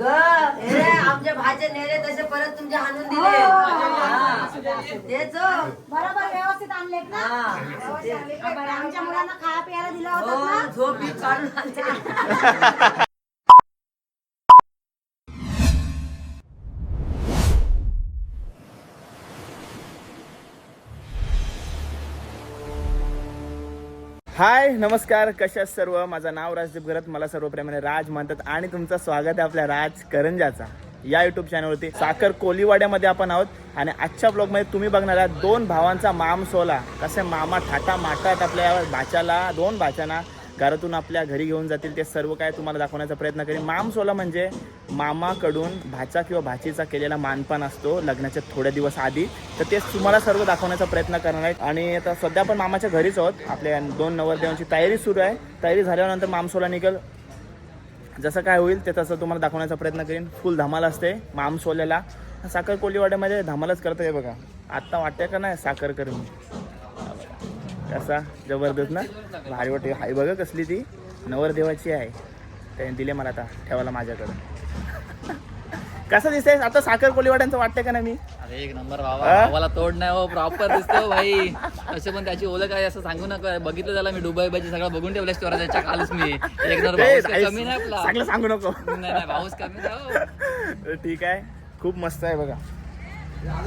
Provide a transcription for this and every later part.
आमच्या भाचे नेले तसे परत तुमच्या हाणून दिले तेच बरोबर व्यवस्थित आणलेत ना. आमच्या मुलांना खाया प्यायला दिला होता ना. झोप बीप काढून आणले. हाय नमस्कार, कशा सर्व. माझं नाव राजदीप घरत, मला सर्व प्रेमाने राज म्हणतात आणि तुमचं स्वागत आहे आपल्या राज करंजाचा या यूट्यूब चॅनलवरती. साखर कोलीवाड्यामध्ये आपण आहोत आणि आजच्या ब्लॉगमध्ये तुम्ही बघणार आहात दोन भावांचा माम सोला. कसे मामा ठाटा माटात आपल्या भाच्याला, दोन भाच्यांना घरातून आपल्या घरी घेऊन जातील ते सर्व काय तुम्हाला दाखवण्याचा प्रयत्न करेन. माम सोला म्हणजे मामाकडून भाचा किंवा भाचीचा केलेला मानपान असतो लग्नाच्या थोड्या दिवस आधी, तर तेच तुम्हाला सर्व दाखवण्याचा प्रयत्न करणार आहे. आणि आता सध्या आपण मामाच्या घरीच आहोत. आपल्या दोन नवरदेवांची तयारी सुरू आहे. तयारी झाल्यानंतर मामसोला निघेल. जसं काय होईल ते तसं तुम्हाला दाखवण्याचा प्रयत्न करेन. फुल धमाल असते मामसोल्याला. साखर कोलीवाड्यामध्ये धमालच करतं आहे बघा. आत्ता वाटतं का नाही साखर कर मी कसा जबरदस्त ना, भारी वाटते. हाय बघा कसली ती नवरदेवाची आहे, त्याने दिले मला आता ठेवायला माझ्याकडं. कसं दिसतंय आता साखर कोलीवाड्यांचं वाटतं का नाही मी? अरे एक नंबर भावाला तोड नाही हो, प्रॉपर दिसतो भाई. असे पण त्याची ओळख आहे असं सांगू नका. बघितलं त्याला मी दुबई बाजी सगळं बघून ठेवलं स्टोर त्याच्या खालीच मी. एक नंबर भाऊस काही कमी नाही आपला. चांगलं सांगू नको. नाही भाऊस कमी नाही हो. ठीक आहे, खूप मस्त आहे बघा.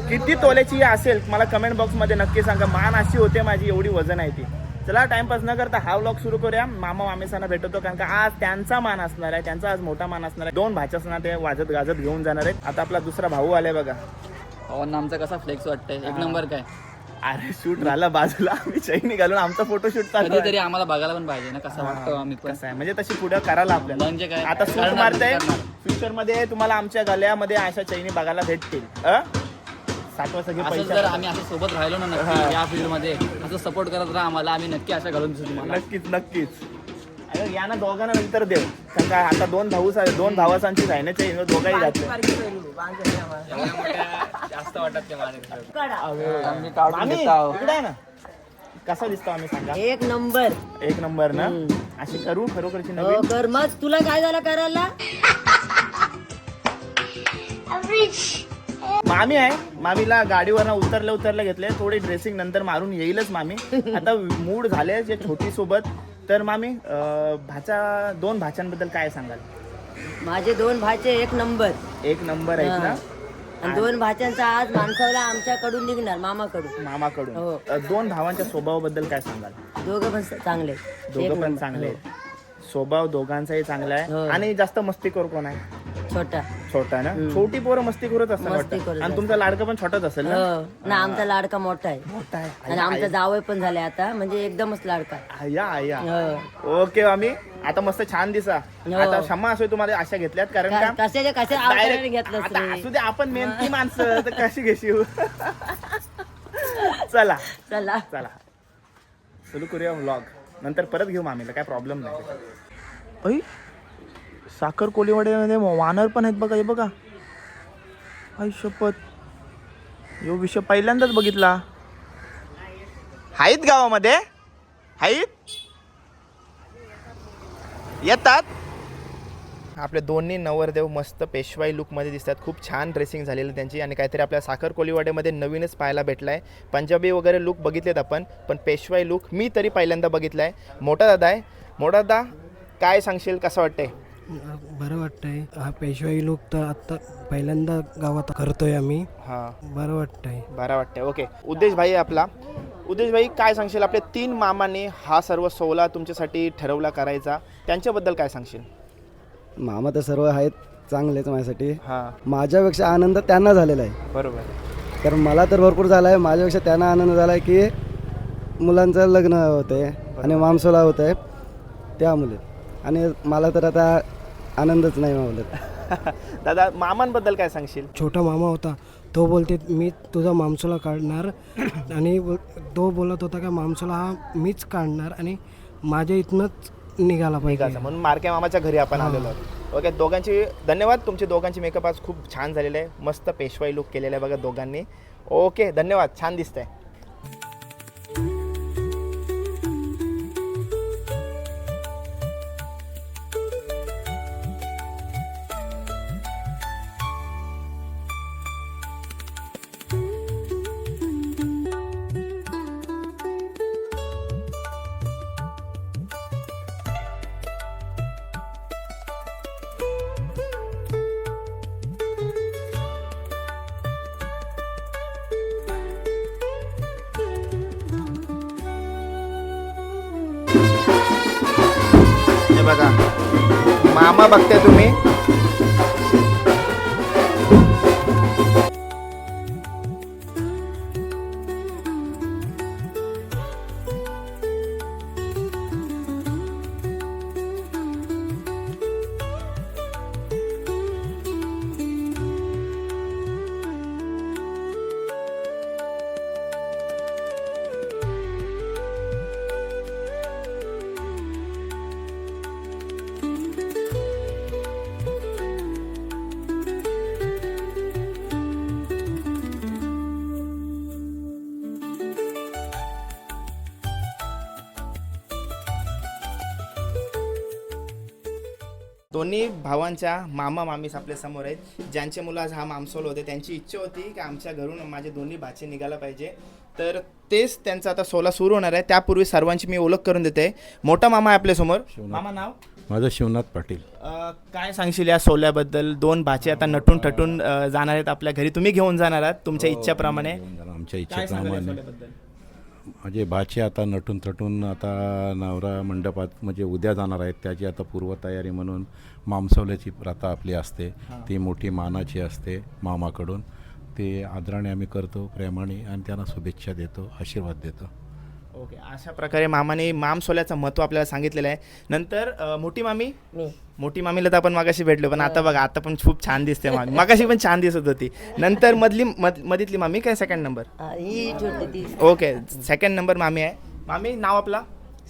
किती तोल्याची असेल मला कमेंट बॉक्समध्ये नक्की सांगा. मान अशी होते माझी, एवढी वजन आहे ती. चला टाइमपास न करता हा व्लॉग सुरू करूया. मामा मामेसांना भेटतो कारण का आज त्यांचा मान असणार आहे, त्यांचा आज मोठा मान असणार आहे. दोन भाच्यासना ते वाजत गाजत घेऊन जाणार आहेत. आता आपला दुसरा भाऊ आलाय बघा. पवन आमचा कसा फ्लेक्स वाटतंय, एक नंबर काय. अरे शूट राहिला बाजूला, आम्ही चैनी घालून आमचा फोटोशूट चालू आहे. कधीतरी आम्हाला बघायला पण पाहिजे ना कसं वाटतो आम्ही पण. कसं आहे म्हणजे तशी पुढे करायला आपल्याला. म्हणजे काय आता सूट करणार, मारताय करणार. फ्युचर मध्ये तुम्हाला आमच्या गळ्यामध्ये अशा चैनी बघायला भेटतील. साठवा सगळे असं पैसे जर आम्ही असं सोबत राहिलो ना नक्की या फील्ड मध्ये, असं सपोर्ट करत राहा आम्हाला, आम्ही नक्की अशा घालून दिसू तुम्हाला. नक्कीच नक्कीच. अरे या ना दोघांना नंतर देऊ कारण का आता दोन भावासांची आहे ना चैन, दोघाही जाते. जास्त वाटत ते माझ्या. इकडे आहे ना, कसा दिसतो आम्ही सांगा. एक नंबर एक नंबर ना. अशी करू खरोखरची नवीन. कर मग. तुला काय झालं करायला? मामी आहे, मामीला गाडीवर उतरलं घेतले. थोडी ड्रेसिंग नंतर मारून येईलच मामी. आता मूड झाले जे छोटी सोबत. तर मामी दोन भाच्यांबद्दल काय सांगाल? माझे दोन भाचे एक नंबर एक नंबर आहेत ना. आणि दोन भाच्यांचा आज माणसाला आमच्याकडून निघणार, मामाकडून. मामाकडून. हो. दोन भावांच्या स्वभावाबद्दल काय सांगाल? दोघं पण चांगले. दोघं पण चांगले आहेत. स्वभाव दोघांचाही चांगला आहे. हो. आणि जास्त मस्तीखोर कोण आहे? छोटा. छोटा ना. छोटी पोरं मस्तीखोरच असतात मस्तीखोर वाटतं. आणि तुमचा लाडका पण छोटाच असेल ना. हो ना, आमचा लाडका मोठा आहे. मोठा आहे. आणि आमचा जावई पण झालाय आता, म्हणजे एकदमच लाडका. आया हो. ओके मामी, आता मस्त छान दिसा. हो. आता क्षमा असो तुम्हाला अशा घेतल्यात कारण का कशा Direct- घेतलं आता असू दे, आपण मेहनती माणसं तर कशी घेशील. चला चला चला सुरू करूया व्लॉग. नंतर परत घेऊ मामीला, काय प्रॉब्लेम नाही. ऐ साखर कोलीवाड्यामध्ये वानर पण आहेत बघा. हे बघा, आई शपथ, यो विषय पहिल्यांदाच बघितला. आहेत गावामध्ये, आहेत येतात. आपले दोन्ही नवरदेव मस्त पेशवाई लुकमध्ये दिसतात. खूप छान ड्रेसिंग झालेली त्यांची. आणि काहीतरी आपल्या साखर कोलीवाड्यामध्ये नवीनच पाहायला भेटला आहे. पंजाबी वगैरे लुक बघितलेत आपण, पण पेशवाई लुक मी तरी पहिल्यांदा बघितला आहे. मोठा दादा आहे. मोठा दादा काय सांगशील, कसं वाटतंय? बरं वाटतंय. हा पेशवाई लूक तर आत्ता पहिल्यांदा गावात करतोय आम्ही. हां, बरं वाटतंय. बरं वाटतंय. ओके, उद्देश भाई आपला. उद्देश भाई काय सांगशील, आपले तीन मामाने हा सर्व सोहळा तुमच्यासाठी ठरवला करायचा, त्यांच्याबद्दल काय सांगशील? मामा तर सर्व आहेत चांगलेच माझ्यासाठी. हां, माझ्यापेक्षा आनंद त्यांना झालेला आहे. बरोबर. कारण मला तर भरपूर झाला आहे. माझ्यापेक्षा त्यांना आनंद झाला आहे की मुलांचं लग्न होतं आहे आणि मामसोला होतं आहे त्यामुळे. आणि मला तर आता आनंदच नाही मावलं. दादा मामांबद्दल काय सांगशील? छोटा मामा होता, तो बोलते मी तुझा मामसोला काढणार आणि तो बोलत होता का मामसोला हा मीच काढणार आणि माझ्या इथनंच निघाला पाहिजे. म्हणून मारक्या मामाच्या घरी आपण आलेलो आहोत. ओके, दोघांची धन्यवाद. तुमचे दोघांची मेकअप आज खूप छान झालेलं आहे. मस्त पेशवाई लुक केलेला आहे बघा दोघांनी. ओके, धन्यवाद. छान दिसतंय. हे बघा मामा बघताय तुम्ही. दोन्ही भावांच्या मामा मामीस आपल्या समोर आहेत, ज्यांचे मुलं आज हा मामसोल होते. त्यांची इच्छा होती की आमच्या घरून माझे दोन्ही भाचे निघायला पाहिजे, तर तेच त्यांचा आता सोला सुरू होणार आहे. त्यापूर्वी सर्वांची मी ओळख करून देते. मोठा मामा आहे आपल्यासमोर. मामा नाव? माझं शिवनाथ पाटील. काय सांगशील या सोल्याबद्दल? दोन भाचे आता नटून ठटून जाणार आहेत आपल्या घरी, तुम्ही घेऊन जाणार आहात तुमच्या इच्छाप्रमाणे. आमच्या काय सांगाल या इच्छेप्रमाणे सोल्याबद्दल? माझे भाचे आता नटून थटून आता नवरा मंडपात म्हणजे उद्या जाणार आहेत. त्याची आता पूर्वतयारी म्हणून मामसवल्याची प्रथा आपली असते, ती मोठी मानाची असते मामाकडून. ते आदराने आम्ही करतो, प्रेमाने, आणि त्यांना शुभेच्छा देतो, आशीर्वाद देतो. ओके, अशा प्रकारे मामाने मामसोल्याचं महत्त्व आपल्याला सांगितलेलं आहे. नंतर मोठी मामी. मोठी मामीला तर आपण मागाशी भेटलो, पण आता बघा आता पण खूप छान दिसते मामी. मागाशी पण छान दिसत होती. नंतर मधीतली मामी काय सेकंड नंबर? ही छोटी ती. ओके, सेकंड नंबर मामी आहे. मामी नाव आपला?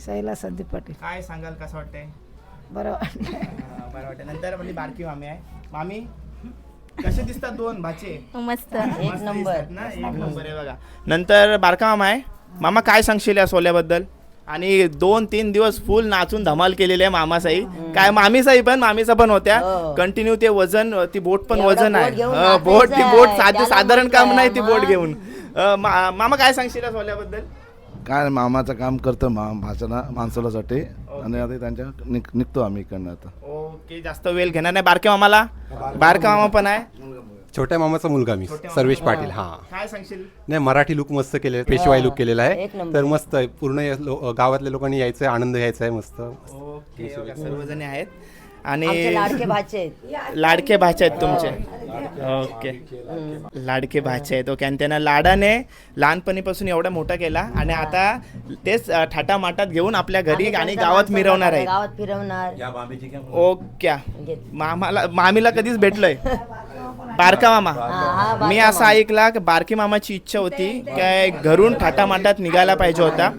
शैला संदीप पाटील. काय सांगाल, कसं वाटतंय? बरं बरं वाटतं. नंतर म्हणजे बारकी मामी आहे. मामी कसे दिसतात दोन भाचे? मस्त मस्त एक नंबर दिसतात ना, एक नंबर आहे बघा. नंतर बारका मामा आहे. मामा काय सांगशील या सोल्याबद्दल? आणि 2-3 दिवस फुल नाचून धमाल केलेली आहे मामासाई. काय मामीसाई पण, मामीचा पण होत्या कंटिन्यू. ते वजन, ती बोट पण एवढा वजन बोट आहे. घेऊन बोट, ती नाचायचं बोट आहे. त्याला साधारण काम नाही ती बोट मग. घेऊन. मामा काय सांगशील या सोल्याबद्दल? काय मामाचं काम करतो भाषणा माणसासाठी, आणि आता त्यांच्या निघतो आम्ही इकडनं आता. ओके, जास्त वेळ घेणार नाही. बारक्या मामाला? बारका मामा पण आहे. छोट्या मामाचा मुलगा मी, सर्वेश पाटील. हा, काय सांगशील? नाही, मराठी लुक मस्त केलेला आहे, पेशवाई लुक केलेला आहे. एक नंबर. तर मस्त आहे. पूर्ण गावातल्या लोकांनी यायचं आहे, आनंद घ्यायचा आहे. मस्त. ओके, सर्वजण आहेत. आमचे आणि लाडके भाचे आहेत. लाडके भाचे आहेत तुमचे. ओके, लाडके भाचे आहेत. ओके, आणि त्यांना लाडाने लहानपणीपासून एवढा मोठा केला, आणि आता तेच थाटामाटात घेऊन आपल्या घरी आम्ही आणि त्यांचा गावात मिरवणार आहे. गावात फिरवणार. ओके, मामीला कधीच भेटलोय बारका मामा. हा, मी असं ऐकला की बारकी मामाची इच्छा होती काय घरून थाटामाटात निघायला पाहिजे होता.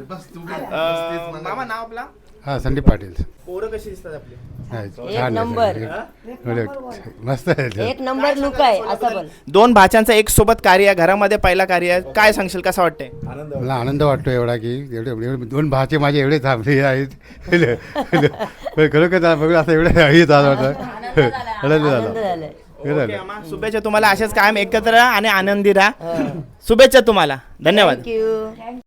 मामा नाव आपला? हां, संदीप पाटील. पोरं कशी दिसतात आपली? एक नंबर मस्त आहे. एक नंबर लुक आहे असं पण. दोन भाच्यांचं एक सोबत कार्य आहे, घरामध्ये पहिला कार्य आहे. काय सांगशील, कसं वाटतंय? मला आनंद वाटतो एवढा की एवढे दोन भाचे माझे एवढे थांबले आहेत. खरोखर बघून असं एवढं आनंद आनंद झाला. झालाय. ओके, अम्मा, शुभेच्छा तुम्हाला. असेच कायम एकत्र राहा आणि आनंदी राहा. शुभेच्छा तुम्हाला. धन्यवाद. थँक्यू.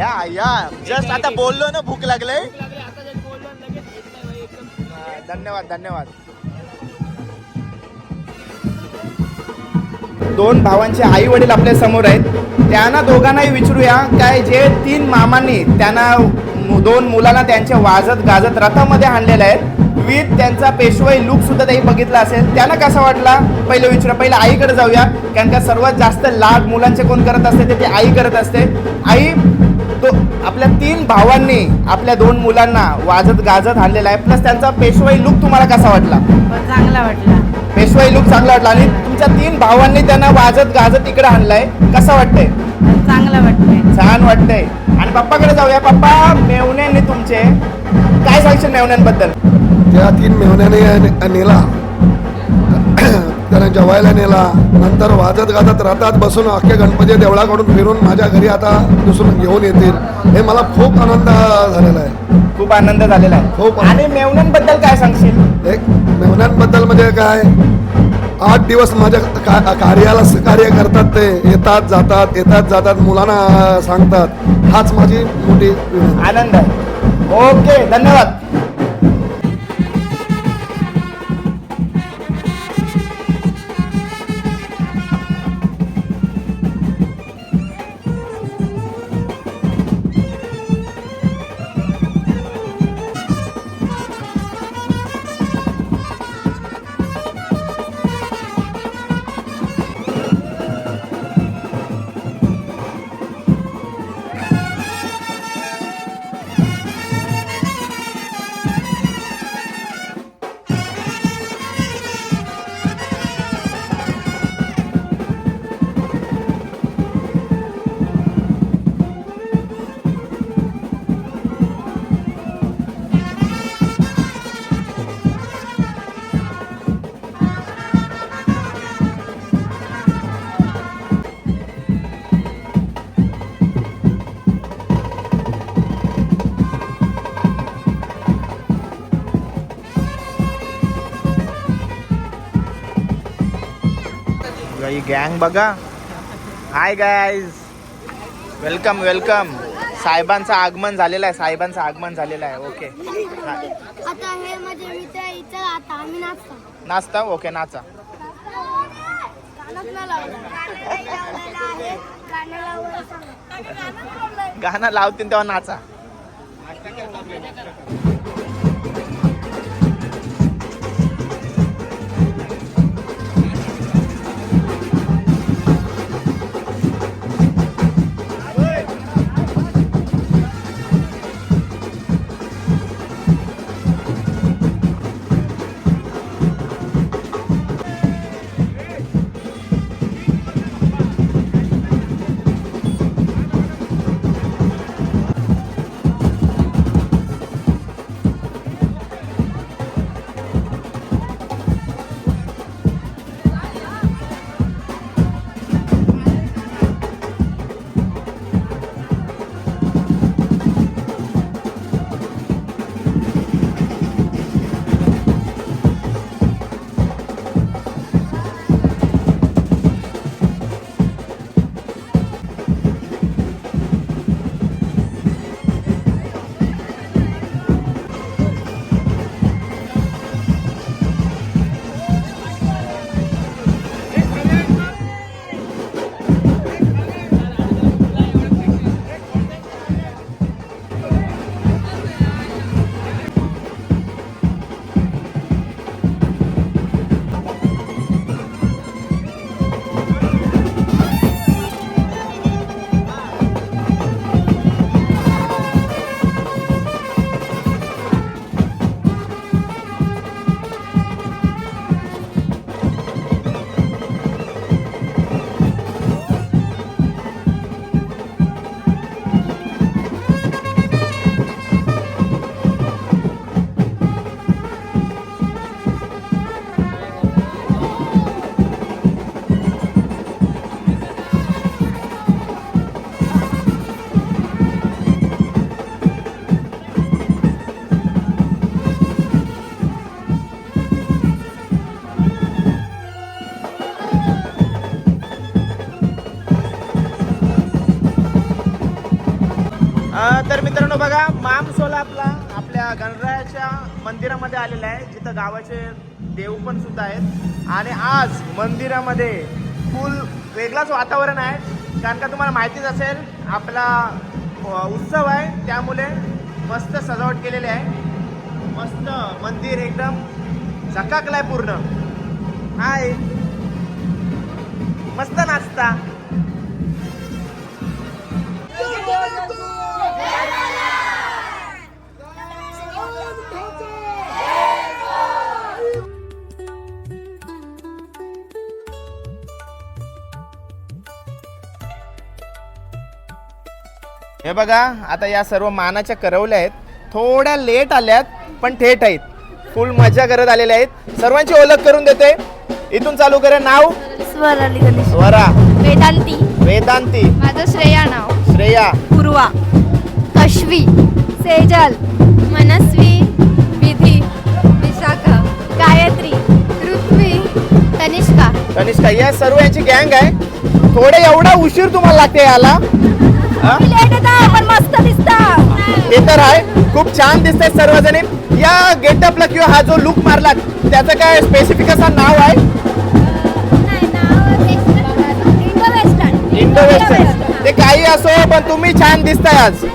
या या जस्ट आता बोललो ना भूक लागले. धन्यवाद धन्यवाद. दोन भावांचे आई वडील आपल्या समोर आहेत. त्यांना दोघांनाही विचारूया काय जे 3 मामांनी त्यांना 2 मुलांना त्यांच्या वाजत गाजत रथामध्ये आणलेलं आहे विथ त्यांचा पेशवाई लुक सुद्धा त्यांनी बघितला असेल. त्यांना कसा वाटला पहिलं विचारा. पहिलं आईकडे जाऊया कारण का सर्वात जास्त लाड मुलांचे कोण करत असते ते आई करत असते. आई तो आपल्या 3 भावांनी आपल्या 2 मुलांना वाजत गाजत आणलेला आहे प्लस त्यांचा पेशवाई लुक तुम्हाला कसा वाटला? चांगला वाटला. पेशवाई लुक चांगला वाटला आणि तुमच्या 3 भावांनी त्यांना वाजत गाजत इकडे आणलाय कसं वाटतंय? चांगला वाटतंय. छान वाटतंय. आणि पप्पाकडे जाऊया. पप्पा मेवण्यांनी तुमचे काय सांगशील मेवण्यांबद्दल? त्या 3 मेहण्याने नेला त्याने जेवायला नेला. नंतर वाजत गाजत रथात बसून अख्ख्या गणपती देवळाकडून फिरून माझ्या घरी आता दुसरून घेऊन येतील. हे मला खूप आनंद झालेला आहे. खूप आनंद झालेला आहे. खूप. आणि मेवण्यांबद्दल काय सांगशील? एक मेहण्यांबद्दल म्हणजे काय 8 दिवस माझ्या कार्याला सहकार्य करतात. ते येतात जातात मुलांना सांगतात. हाच माझी मोठी विनंती. आनंद आहे. ओके धन्यवाद. ही गँग बघा. Hi guys welcome welcome. साहेबांचं आगमन झालेलं आहे. साहेबांचं आगमन झालेलं आहे. ओके आता हे माझे मित्र इथं आता आम्ही नाचतो. नाचता. ओके नाचा. गाणं लावतील तेव्हा नाचा. तर मित्रांनो बघा, मामसोला आपल्या गणरायाच्या मंदिरामध्ये आलेला आहे, जिथं गावाचे देव पण सुद्धा आहेत. आणि आज मंदिरामध्ये फुल वेगळाच वातावरण आहे, कारण का तुम्हाला माहितीच असेल आपला उत्सव आहे, त्यामुळे मस्त सजावट केलेली आहे. मस्त मंदिर एकदम झकाकलाय पूर्ण. हाय, मस्त नाचता. हे बघा, आता या सर्व मानाच्या करवल्या आहेत, थोड्या लेट आल्यात पण थेट आहेत, फुल मजा करत आलेल्या आहेत. सर्वांची ओळख करून देते, इथून चालू करे. नाव स्वराली गणेश. स्वरा. वेदांती. वेदांती. माझं श्रेया नाव. श्रेया. पूर्वा. अश्वी. सेजल. मनस्वी. विधी. विशाखा. गायत्री. पृथ्वी. तनिष्का. तनिष्का. या सर्व यांची गँग आहे. थोडे एवढा उशीर तुम्हाला लागते याला, लेट येता पण मस्त दिसता. ते तर आहे, खूप छान दिसतंय सर्वजणी. या गेटअपला किंवा हा जो लुक मारला त्याचं काय स्पेसिफिक असं नाव आहे? Indo western. ते काही असो, पण तुम्ही छान दिसताय आज.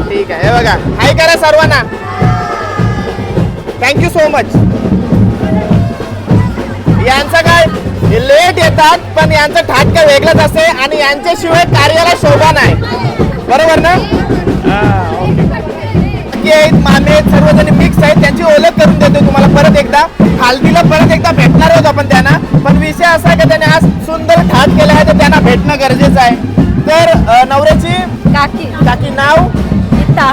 ठीक आहे. हे बघा, हाय करा सर्वांना. Thank you so much. यांचं काय लेट येतात, पण यांचं ठाट काय वेगळंच असते आणि यांच्याशिवाय कार्याला शोभा नाही. बरोबर ना? मामे सर्वजण मिक्स आहेत, त्यांची ओळख करून देतो तुम्हाला परत एकदा. हल्दीला परत एकदा भेटणार आहोत आपण त्यांना, पण विषय असा आहे की त्याने आज सुंदर ठाट केला आहे, तर त्यांना भेटणं गरजेचं आहे. तर नवऱ्याची काकी नाव गीता.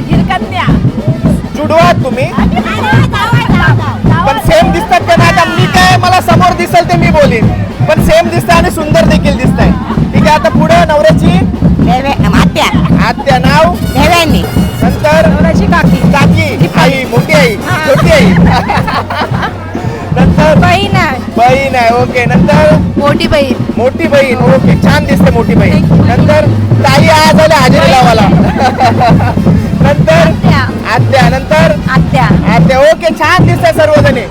हिरकन्या. जुडवा तुम्ही, पण सेम दिसतात का नाही? आता मी काय, मला समोर दिसेल ते मी बोलीन, पण सेम दिसत आणि सुंदर देखील दिसत आहे. ठीक आहे. आता पुढे नवऱ्याची आत्या नाव देवयानी. नंतर नवऱ्याची काकी, आई, मोठी आई, छोटी आई. नंतर बहीण आहे. बहीण आहे. ओके. नंतर मोठी बहीण. ओके, छान दिसते मोठी बहीण. नंतर ताई आज आल्या हजेरी लावायला. नंतर आत्या. नंतर आत्या. ओके, छान दिसते सर्वजणी.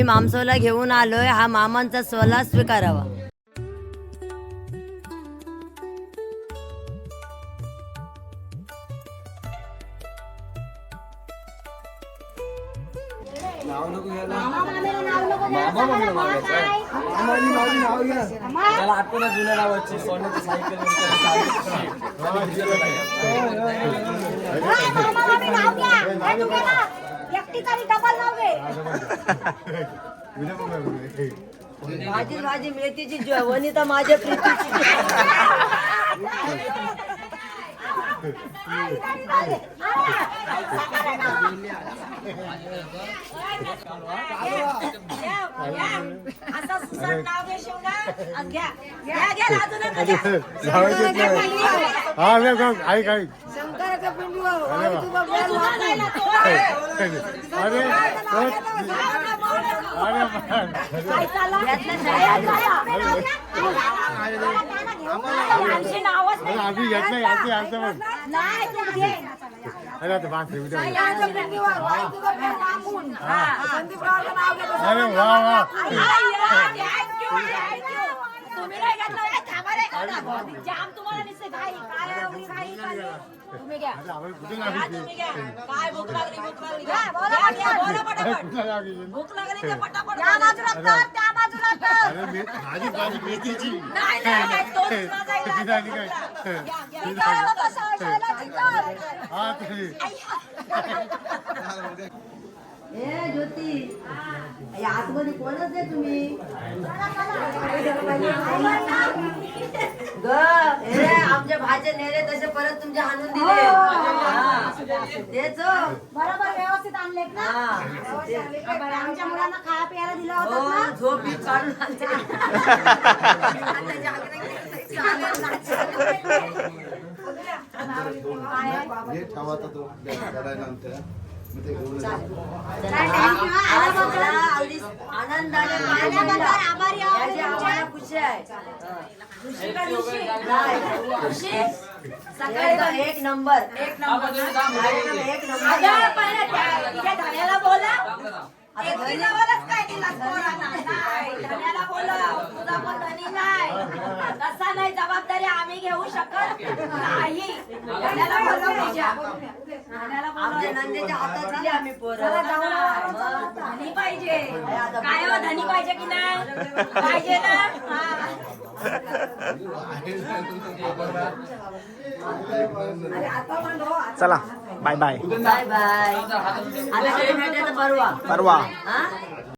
आम्ही मामसोला घेऊन आलोय, हा मामांचा सोला स्वीकारावा. भाजी मेथीची वनिता माझ्या प्रीतीची. शंकराच्या पिंडीवर तुम्ही घ्या. काय भूक लागली भूक लागली ते पटापट त्या बाजूला कर, त्या बाजूला कर. नाही, तोच ए ज्योती, आतमध्ये कोणच आहे तुम्ही? आमच्या भाज्या नेले तसे परत तुमच्या आणून दिले. तेच बरोबर व्यवस्थित आणलेत ना. आमच्या मुलांना खाया प्यायला दिला होता ना. झोप काढून आणते. आनंदाने आम्हाला खुशी आहे. सकाळी एक नंबर बोला. तसा नाही जबाबदारी आम्ही घेऊ शकत नाही. नंदेच्या हातात दिली आम्ही पोरं. धनी पाहिजे काय हो, धनी पाहिजे की नाही पाहिजे ना. चला बाय बाय बाय बाय. आता कधी भेटायचं परवा. परवा हा